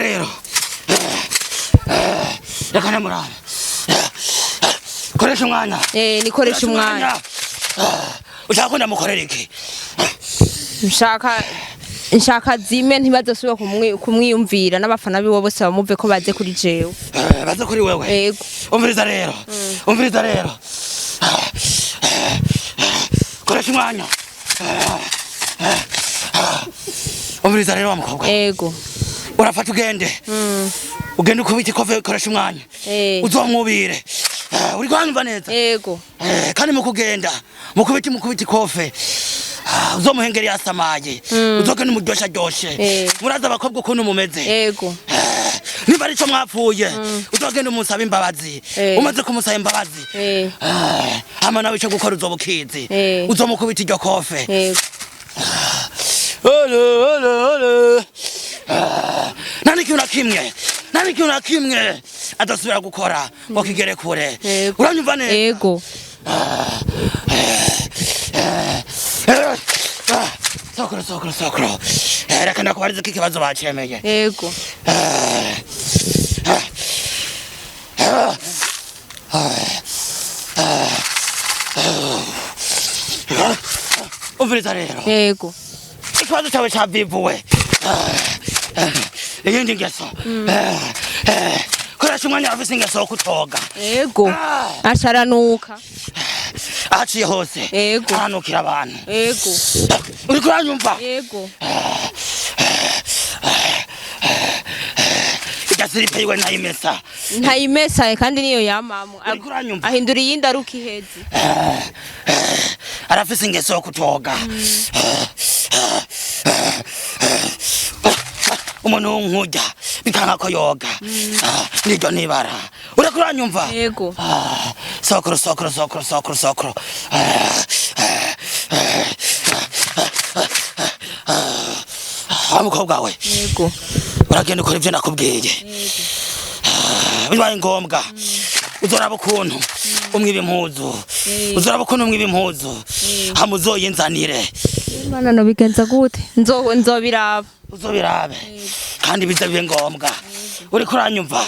rero reka namurabe koresha umwanya nikoresha umwanya ushaka ko ndamukorera iki nshaka zime ntibazosubira kumwiyumvira n'abafana biwe bose bamuve ko baze kuri jewe baze kuri wewe yego umviriza rero koresha umwanya umviriza rero wa mukobwa yego urafata ugende ukubita ikofe koresha umwanya uzomwubire uri kwanyumva neza yego kandi mukugenda mukubita ikofe uzomuhengeri yasamaye uzogenda umuryosha ryoshe muraza abakobwa ukuntu mumeze yego niba arico mwapfuye uzogenda umusaba imbabazi umaze kumusaba imbabazi hama nawe ico gukora uzobukizi uzomukubita iryo kofe nani kitu na kimwe adasubira gukora ngo kigere kure uranyumva neza yego sokoro reka ndakubariza ko ikibazo bacemeye yego umviriza rero yego ikibazo cyawe cyavivuwe iyindi ngeso koresha umwanya wafise ingeso wo kutoga yego asharanuka ahaciye hose yego ahanukira abantu yego uri kuranyumva yego igasiripe yiwe ntayimesa kandi niyo yamamu ahindura iyindi aruka ihezi arafise ingeso yo kutoga umuntu nkujya bikanka ko yoga niryo nibara uri kuranyumva yego sokoro umukobwa we yego uragenda ukora ibyo nakubwiye bibaye ngombwa uzoraba ukuntu umwiba impuzu hama uzoyinzanire Mana no bigenza gute nzobirabe uzobirabe kandi bize bibe ngombwa uri kuranyumva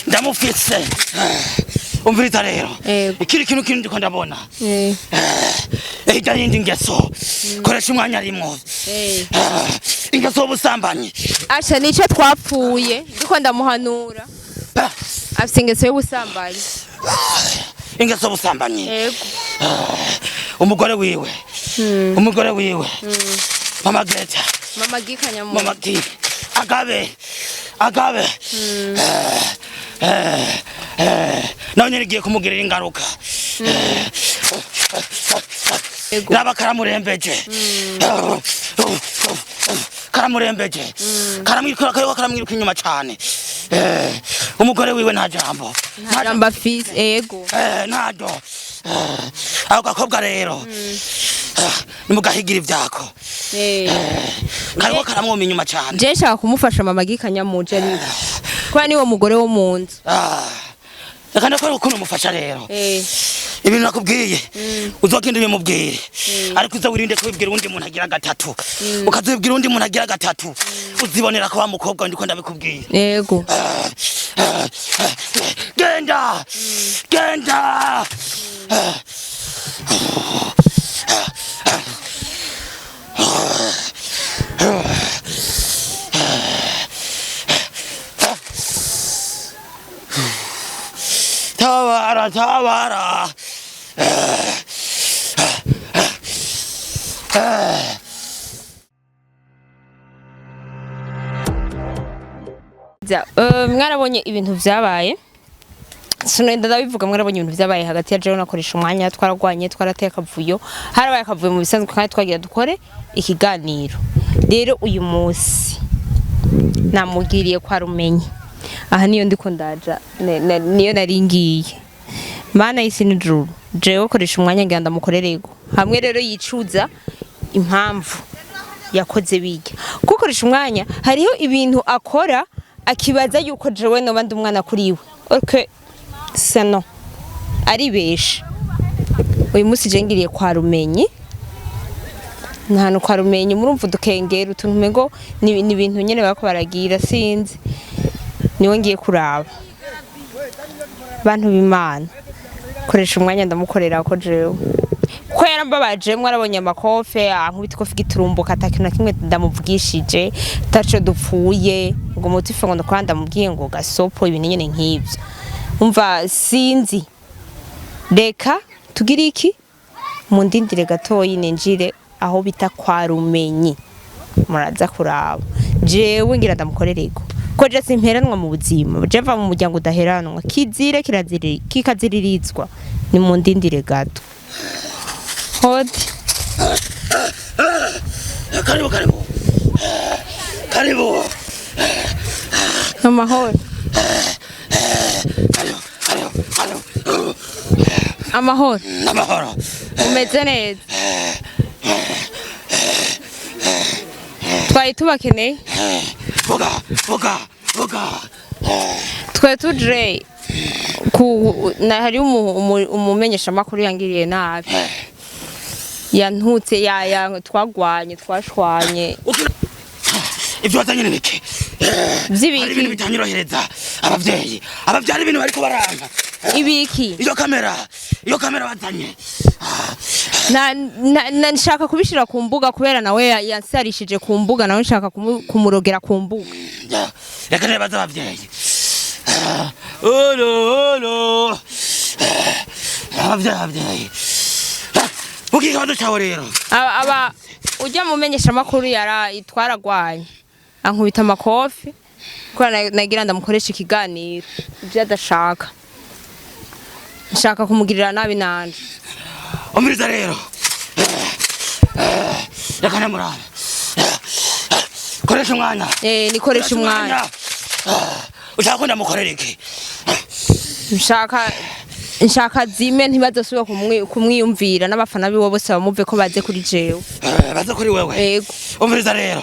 ndamufise umviriza rero ikiri kintu ndiko ndabona yindi ngeso koresha umwanya rimwe ingeso y'ubusambanyi asha nico twapfuye ndiko ndamuhanura afise ingeso y'ubusambanyi ingeso y'ubusambanyi yego umugore wiwe mama Greta mama Gikanyamu mama Gi agabe nawe ngiye kumugirira ingaruka raba karamurembeje karamwiruka inyuma cyane umugore wiwe nta jambo afise yego ntajo ako gakobwa rero nimugahigira ivyako kariko karamwoma inyuma cyane je nshaka kumufasha mama Gikanyamu je ari kwa niwo mugore wo munzu reka ndakora ukuntu umufasha rero ibintu nakubwiye uzogenda ubimubwire ariko uza wirinde kubibwira undi muntu agira gatatu ukazibwira undi muntu agira gatatu uzibonera ko wa mukobwa ndiko ndabikubwiye yego genda tabara mwarabonye ibintu vyabaye sinenda ndabivuga mwarabonye ibintu vyabaye hagati ya jewe nakoresha umwanya twaragwanye twarateka kavuyo harabaye kavuyo mu bisanzwe kandi twagira dukore ikiganiro rero uyu munsi namugiriye kwa rumenye aha niyo ndiko ndaja niyo naringiye mana y'Isinijuru jewe koresha umwanya ngenda mukorerego hamwe rero yicuza impamvu yakoze bijya kukoresha umwanya hariho ibintu akora akibaza yuko jewe no bandi umwana kuriwe okay sano ari besha uyu munsi je ngiriye kwa rumenye nta nuko arumenye murumva dukengera utuntu mego ni ibintu nyene bako baragira sinzi niwe ngiye kuraba bantu b'Imana koresha umwanya ndamukorera ko jewe ko yarambabaje mwarabonye amakofe ankubita ikofi giturumbuka atakintu na kimwe ndamuvugishije taco dupfuye ngo motife ngo ndakwanda mubwiye ngo gasopo ibintu nyene nk'ivyo umva sinzi reka tugire iki mundindire gatoyi ninjire aho bita kwa Rumenyi muraza kuraba jewe ngira ndamukorereko ko je simperanwa mu buzima jeva mu muryango udaheranwa kizire kikaziririzwa ni mundindire gato hodi karibu amahoro amahoro umeze neza twari tubakeneye vuga twe tuje hari umumenyesha amakuru yangiriye nabi yantutse twashwanye ibyo watanye nibiki byibiki ibintu bitanyorohereza abavyari ibintu bariko baranga ibiki iyo kamera watanye nshaka kubishira ku mbuga kubera nawe yansarishije ku mbuga nawe nshaka kumurogera ku mbuga reka reba abavyeyi olo abavyeyi ukikabazo cawe rero aba ujya mumenyesha amakuru twaragwanye ankubita amakofi kuko nagira ndamukoresha ikiganiro ibyo adashaka nshaka kumugirira nabi nanje umiriza rero reka namurabe koresha umwanya nikoresha umwanya ushaka ko ndamukorera iki nshaka zime ntibazosubira kumwiyumvira n'abafana biwe bose bamuve ko baze kuri jewe baze kuri wewe yego umviriza rero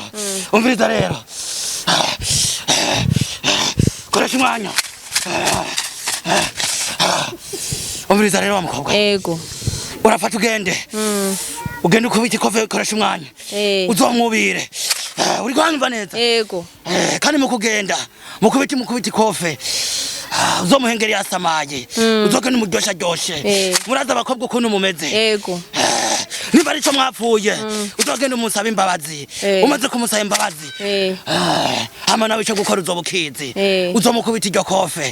koresha umwanya umviriza rero wa mukobwa yego urafata ugende ukubita ikofe koresha umwanya uzomwubire uri kuhanyumva neza yego kandi mukugenda mukubita ikofe uzomuhengeri yasamaye uzogenda umuryoshe muraza abakobwa ukuntu mumeze yego niba arico mwapfuye uzogenda umusaba imbabazi umaze kumusaba imbabazi hama nawe ico gukora uzobukizi uzomukubita iryo kofe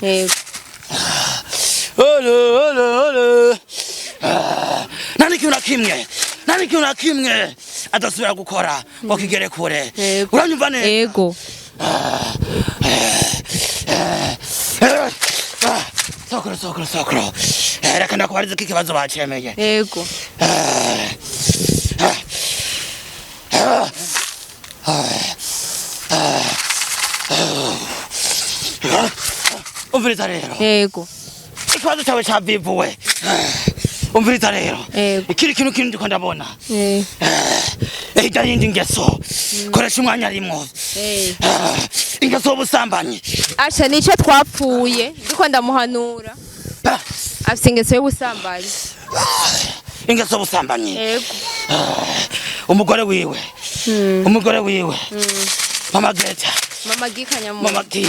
nta n'ikintu na kimwe adasubira gukora ngo kigere kure uranyumva neza yego sokoro reka ndakubariza ko ikibazo bacemeye yego umviriza rero yego ikibazo cyawe cyavivuwe umviriza rero ikiri kintu kindi ndiko ndabona yindi ngeso koresha umwanya rimwo ingeso y'ubusambanyi asha nico twapfuye ndiko ndamuhanura afise ingeso y'ubusambanyi ingeso y'ubusambanyi yego umugore wiwe mama Greta mama Gi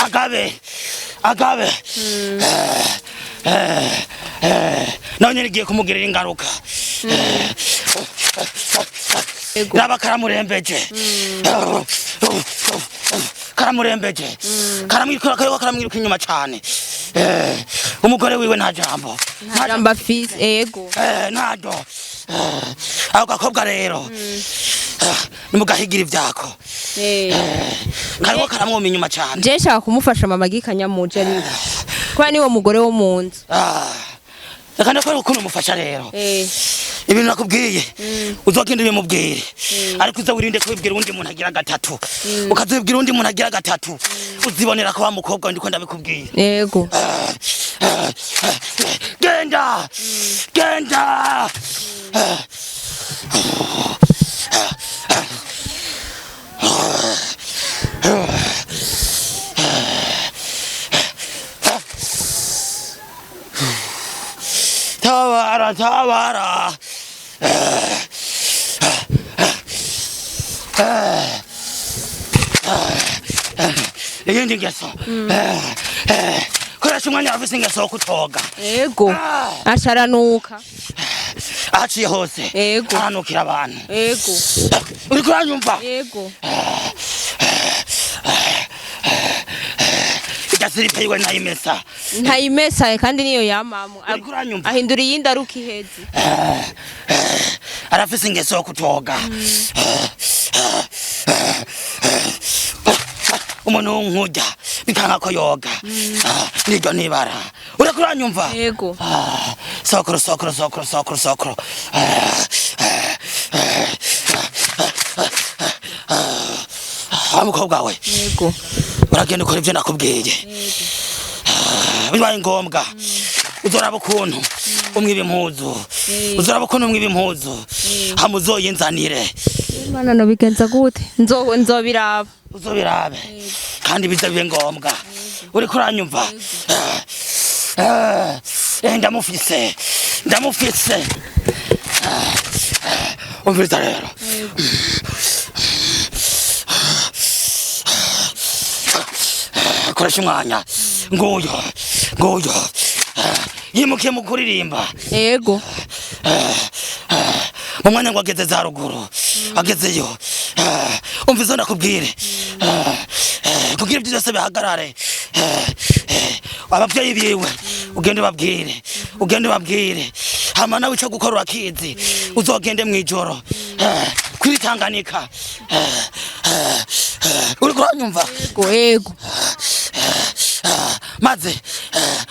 agabe nawe nyine igiye kumugirira ingaruka raba karamurembeje karamwiruka inyuma cyane umugore wiwe nta jambo afise yego ntaryo ako gakobwa rero nimugahigira ivyako kariko karamwoma inyuma cyane je nshaka kumufasha mama Gi Kanyamuje ari kwa niwo mugore wo mu nzu reka ndakora ukuntu umufasha rero ibintu nakubwiye uzogenda ubimubwire ariko uza wirinde kubibwira undi muntu agira gatatu ukazibwira undi muntu agira gatatu uzibonera ko wa mukobwa ndiko ndabikubwiye yego genda tabara iyindi ngeso koresha umwanya afise ingeso yo kutoga yego asharanuka aciye hose yego ahanukira abantu yego uri kuranyumva yego igasiripe iwe ntayimesa kandi niyo yamamu ahindura iyindi aruka iheze arafise ingeso yo kutoga umuntu nkujya bikanka ko yoga niryo nibara uri kuranyumva yego sokoro umukobwa we yego uragenda ukora ibyo nakubwiye bibaye ngombwa uzoraba ukuntu umwiba impuzu hamuzoyinzanire Imana no bigenza gute nzobiraba uzobirabe kandi biza bibe ngombwa uri kuranyumva ndamufise umviriza rero koresha umwanya nguyo yimukiye mu kuririmba yego mu mwanya ngo ageze za ruguru agezeyo umvizo ndakubwire kugira ibyo byose bihagarare ababyeyi biwe ugende ubabwire hama nawe icyo gukora urakizi uzogende mwijoro kwitanganika uri kuranyumva yego maze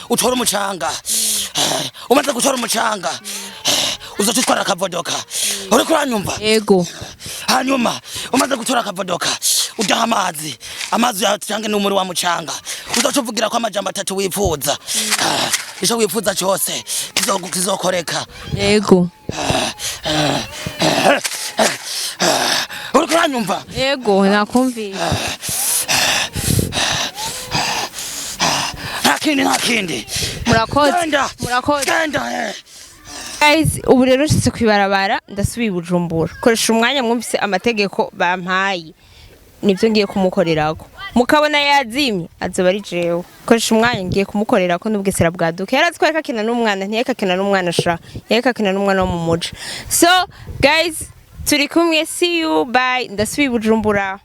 utora umucanga umaze gutora umucanga uzoca utwara akavodoka uri kuranyumva yego hanyuma umaze gutora akavodoka udaha amazi yacange n'umuri wa mucanga uzoca uvugira ko amajambo 3 wifuza ico wifuza cyose kizokoreka yego uri kuranyumva yego nakumviye nta kindi murakoze guys ubu rero nshitse kwibarabara ndasubiye Bujumbura koresha umwanya mwumvise amategeko bampaye nibyo ngiye kumukorerako mukabona yazimye azoba ari jewe koresha umwanya ngiye kumukorerako n'ubwisera bwaduka yaraziko yakakina n'umwana ntiyakakina n'umwana yakakina n'umwana wo mu muji so guys turi kumwe see you bye ndasubiye Bujumbura.